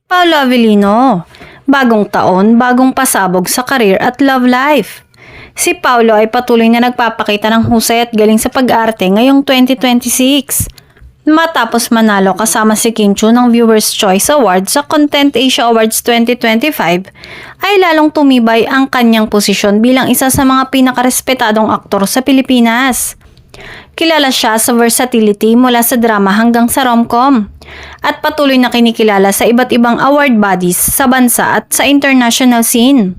Paolo Avellino, bagong taon, bagong pasabog sa career at love life. Si Paolo ay patuloy na nagpapakita ng husay at galing sa pag-arte ngayong 2026. Matapos manalo kasama si Kim Chiu ng Viewers' Choice Award sa Content Asia Awards 2025, ay lalong tumibay ang kanyang posisyon bilang isa sa mga pinakarespetadong aktor sa Pilipinas. Kilala siya sa versatility mula sa drama hanggang sa rom-com at patuloy na kinikilala sa iba't ibang award bodies sa bansa at sa international scene.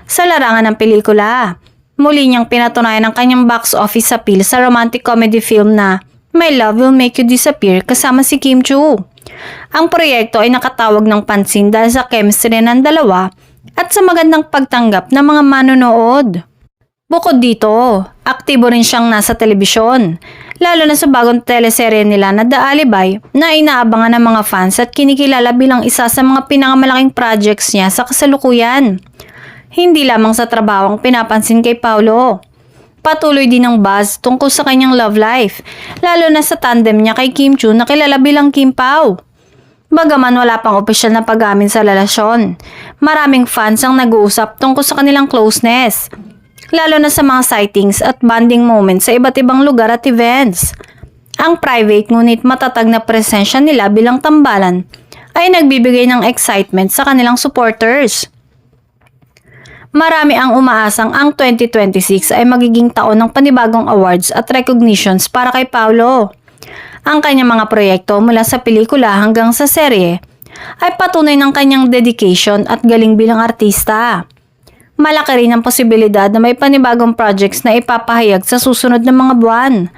Sa larangan ng pelikula, muli niyang pinatunayan ang kanyang box office appeal sa romantic comedy film na My Love Will Make You Disappear kasama si Kim Chiu. Ang proyekto ay nakatawag ng pansin dahil sa chemistry ng dalawa at sa magandang pagtanggap ng mga manonood. Bukod dito, aktibo rin siyang nasa telebisyon, lalo na sa bagong teleserye nila na The Alibi na inaabangan ng mga fans at kinikilala bilang isa sa mga pinakamalaking projects niya sa kasalukuyan. Hindi lamang sa trabaho ang pinapansin kay Paolo. Patuloy din ang buzz tungkol sa kanyang love life, lalo na sa tandem niya kay Kim Chiu na kilala bilang Kim Pao. Bagaman wala pang opisyal na pag-amin sa relasyon, maraming fans ang nag-uusap tungkol sa kanilang closeness, lalo na sa mga sightings at bonding moments sa iba't ibang lugar at events. Ang private ngunit matatag na presensya nila bilang tambalan ay nagbibigay ng excitement sa kanilang supporters. Marami ang umaasang ang 2026 ay magiging taon ng panibagong awards at recognitions para kay Paolo. Ang kanyang mga proyekto mula sa pelikula hanggang sa serye ay patunay ng kanyang dedication at galing bilang artista. Malaki rin ang posibilidad na may panibagong projects na ipapahayag sa susunod na mga buwan,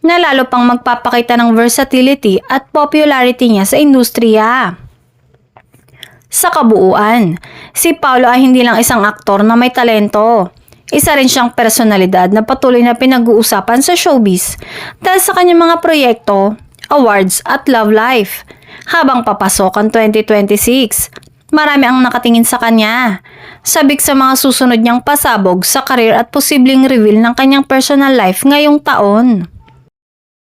na lalo pang magpapakita ng versatility at popularity niya sa industriya. Sa kabuuan, si Paolo ay hindi lang isang aktor na may talento. Isa rin siyang personalidad na patuloy na pinag-uusapan sa showbiz dahil sa kanyang mga proyekto, awards at love life. Habang papasok ang 2026, marami ang nakatingin sa kanya. Sabik sa mga susunod niyang pasabog sa career at posibleng reveal ng kanyang personal life ngayong taon.